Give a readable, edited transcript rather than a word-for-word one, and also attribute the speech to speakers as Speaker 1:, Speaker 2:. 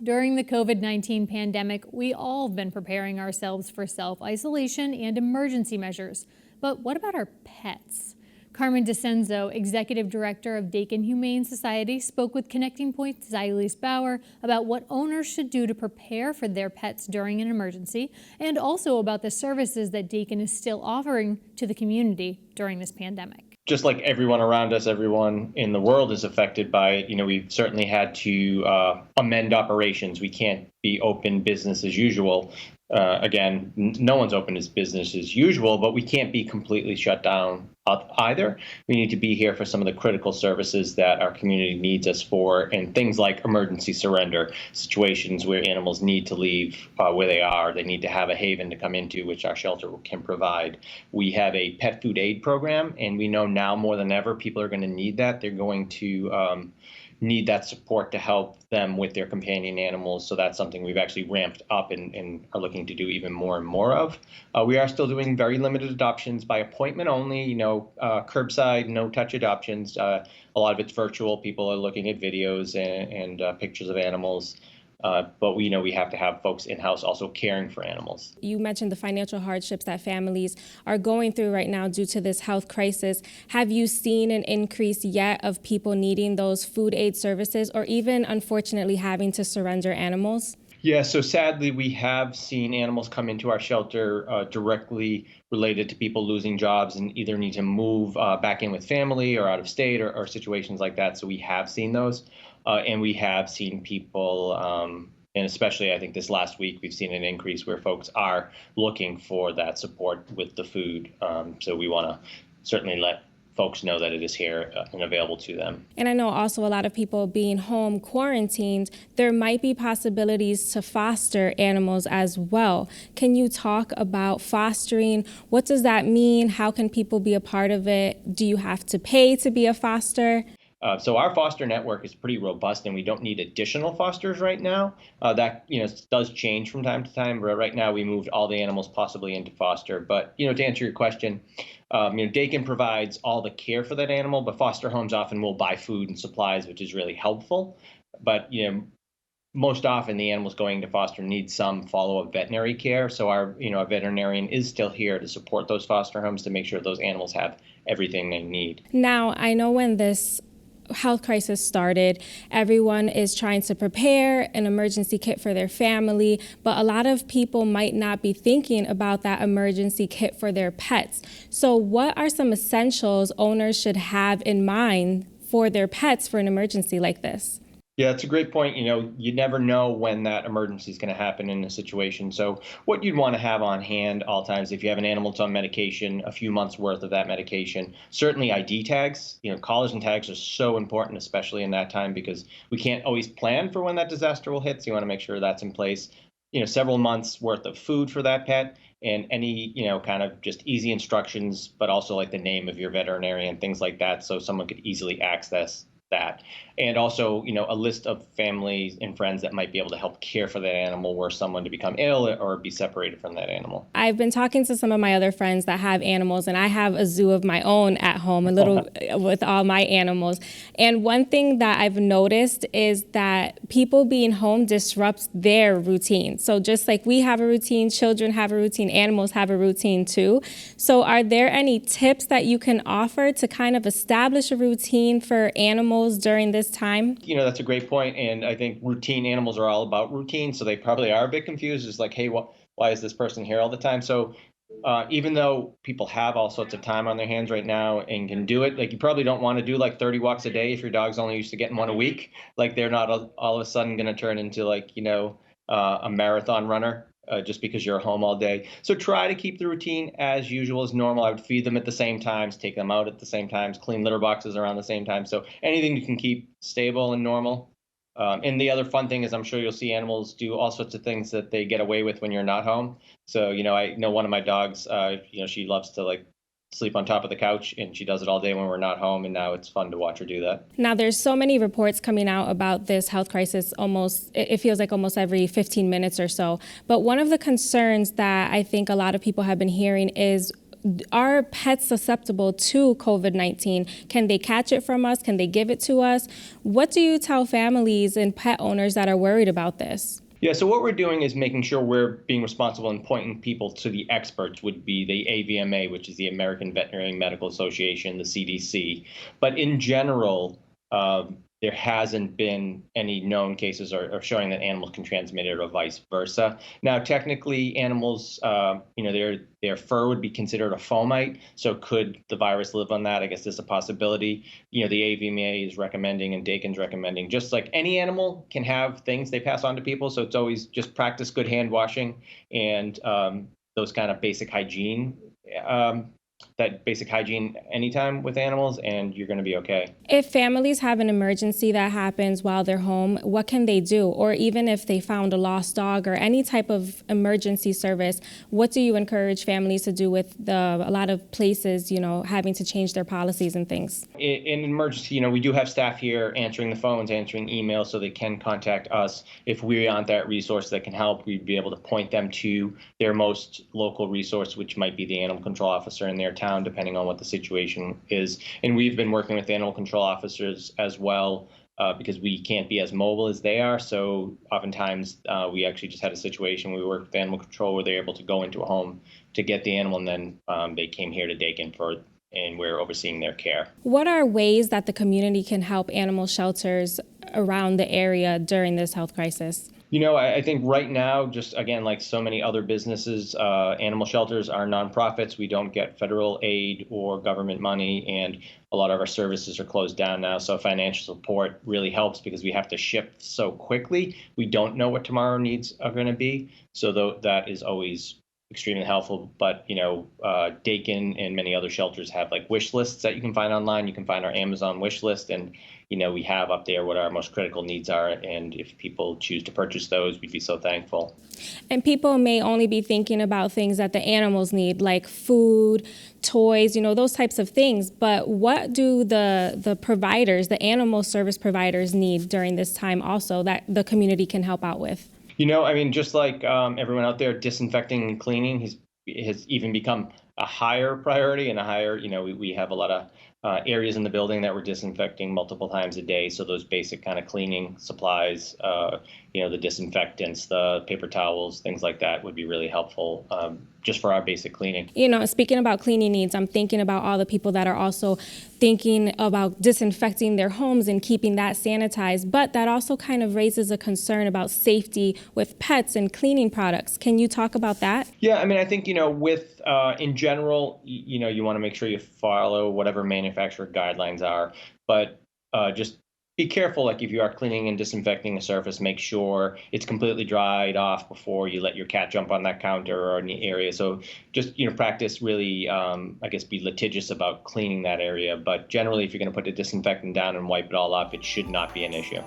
Speaker 1: During the COVID-19 pandemic, we all have been preparing ourselves for self-isolation and emergency measures. But what about our pets? Carmine DiCenso, Executive Director of Dakin Humane Society, spoke with Connecting Point's Zydalis Bauer about what owners should do to prepare for their pets during an emergency, and also about the services that Dakin is still offering to the community during this pandemic.
Speaker 2: Just like everyone around us, everyone in the world is affected by it. We've certainly had to amend operations. We can't be open business as usual. Again, no one's open as business as usual, but we can't be completely shut down either. We need to be here for some of the critical services that our community needs us for, and things like emergency surrender, situations where animals need to leave where they are. They need to have a haven to come into, which our shelter can provide. We have a pet food aid program, and we know now more than ever people are going to need that. They're going to need that support to help them with their companion animals. So that's something we've actually ramped up and are looking to do even more and more of. We are still doing very limited adoptions by appointment only, curbside, no touch adoptions. A lot of it's virtual. People are looking at videos and pictures of animals. But we know we have to have folks in-house also caring for animals.
Speaker 3: You mentioned the financial hardships that families are going through right now due to this health crisis. Have you seen an increase yet of people needing those food aid services, or even unfortunately having to surrender animals?
Speaker 2: Yeah, so sadly, we have seen animals come into our shelter directly related to people losing jobs and either need to move back in with family or out of state or situations like that. So we have seen those. And we have seen people, and especially I think this last week, we've seen an increase where folks are looking for that support with the food. So we want to certainly let folks know that it is here and available to them.
Speaker 3: And I know also a lot of people being home quarantined, there might be possibilities to foster animals as well. Can you talk about fostering? What does that mean? How can people be a part of it? Do you have to pay to be a foster?
Speaker 2: So our foster network is pretty robust, and we don't need additional fosters right now. That does change from time to time. But right now, we moved all the animals possibly into foster. But to answer your question, Dakin provides all the care for that animal, but foster homes often will buy food and supplies, which is really helpful. But most often the animals going to foster need some follow-up veterinary care. So our veterinarian is still here to support those foster homes to make sure those animals have everything they need.
Speaker 3: Now, I know when this health crisis started, everyone is trying to prepare an emergency kit for their family, but a lot of people might not be thinking about that emergency kit for their pets. So what are some essentials owners should have in mind for their pets for an emergency like this?
Speaker 2: Yeah, it's a great point. You never know when that emergency is going to happen in a situation. So what you'd want to have on hand all times, if you have an animal that's on medication, a few months worth of that medication, certainly ID tags, collars and tags are so important, especially in that time, because we can't always plan for when that disaster will hit. So you want to make sure that's in place. Several months worth of food for that pet, and any, kind of just easy instructions, but also like the name of your veterinarian, things like that. So someone could easily access that. And also, a list of families and friends that might be able to help care for that animal were someone to become ill or be separated from that animal.
Speaker 3: I've been talking to some of my other friends that have animals, and I have a zoo of my own at home, a little with all my animals. And one thing that I've noticed is that people being home disrupts their routine. So just like we have a routine, children have a routine, animals have a routine too. So are there any tips that you can offer to kind of establish a routine for animals during this time?
Speaker 2: That's a great point. And I think routine animals are all about routine. So they probably are a bit confused. It's like, hey, why is this person here all the time? So even though people have all sorts of time on their hands right now and can do it, like you probably don't want to do like 30 walks a day if your dog's only used to getting one a week. Like they're not all of a sudden going to turn into like, a marathon runner. Just because you're home all day. So try to keep the routine as usual, as normal. I would feed them at the same times, take them out at the same times, clean litter boxes around the same time. So anything you can keep stable and normal. And the other fun thing is I'm sure you'll see animals do all sorts of things that they get away with when you're not home. So, I know one of my dogs, she loves to like sleep on top of the couch, and she does it all day when we're not home, and now it's fun to watch her do that.
Speaker 3: Now, there's so many reports coming out about this health crisis it feels like almost every 15 minutes or so. But one of the concerns that I think a lot of people have been hearing is are pets susceptible to COVID-19? Can they catch it from us? Can they give it to us? What do you tell families and pet owners that are worried about this?
Speaker 2: Yeah, so what we're doing is making sure we're being responsible and pointing people to the experts, would be the AVMA, which is the American Veterinary Medical Association, the CDC. But in general, there hasn't been any known cases or showing that animals can transmit it or vice versa. Now, technically, animals, their fur would be considered a fomite. So could the virus live on that? I guess there's a possibility. The AVMA is recommending and Dakin's recommending, just like any animal can have things they pass on to people. So it's always just practice good hand washing and those kind of basic hygiene. That basic hygiene anytime with animals, and you're going to be okay.
Speaker 3: If families have an emergency that happens while they're home, what can they do? Or even if they found a lost dog or any type of emergency service, what do you encourage families to do with a lot of places, having to change their policies and things?
Speaker 2: In an emergency, we do have staff here answering the phones, answering emails, so they can contact us. If we aren't that resource that can help, we'd be able to point them to their most local resource, which might be the animal control officer in their town, depending on what the situation is. And we've been working with animal control officers as well because we can't be as mobile as they are. So oftentimes we actually just had a situation where we worked with animal control where they're able to go into a home to get the animal, and then they came here to Dakin and we're overseeing their care.
Speaker 3: What are ways that the community can help animal shelters around the area during this health crisis?
Speaker 2: I think right now, just again, like so many other businesses, animal shelters are nonprofits. We don't get federal aid or government money, and a lot of our services are closed down now. So financial support really helps because we have to shift so quickly. We don't know what tomorrow needs are going to be. So that is always extremely helpful. But, Dakin and many other shelters have like wish lists that you can find online. You can find our Amazon wish list, and we have up there what our most critical needs are. And if people choose to purchase those, we'd be so thankful.
Speaker 3: And people may only be thinking about things that the animals need, like food, toys, those types of things. But what do the providers, the animal service providers, need during this time also that the community can help out with?
Speaker 2: Just like everyone out there, disinfecting and cleaning has even become a higher priority and a higher, we have a lot of areas in the building that we're disinfecting multiple times a day. So those basic kind of cleaning supplies, the disinfectants, the paper towels, things like that would be really helpful just for our basic cleaning.
Speaker 3: Speaking about cleaning needs, I'm thinking about all the people that are also thinking about disinfecting their homes and keeping that sanitized. But that also kind of raises a concern about safety with pets and cleaning products. Can you talk about that?
Speaker 2: Yeah, I think, with in general, you want to make sure you follow whatever manufacturer guidelines are, but just be careful. Like if you are cleaning and disinfecting a surface, make sure it's completely dried off before you let your cat jump on that counter or in the area. So just, practice really, be litigious about cleaning that area. But generally, if you're going to put the disinfectant down and wipe it all off, it should not be an issue.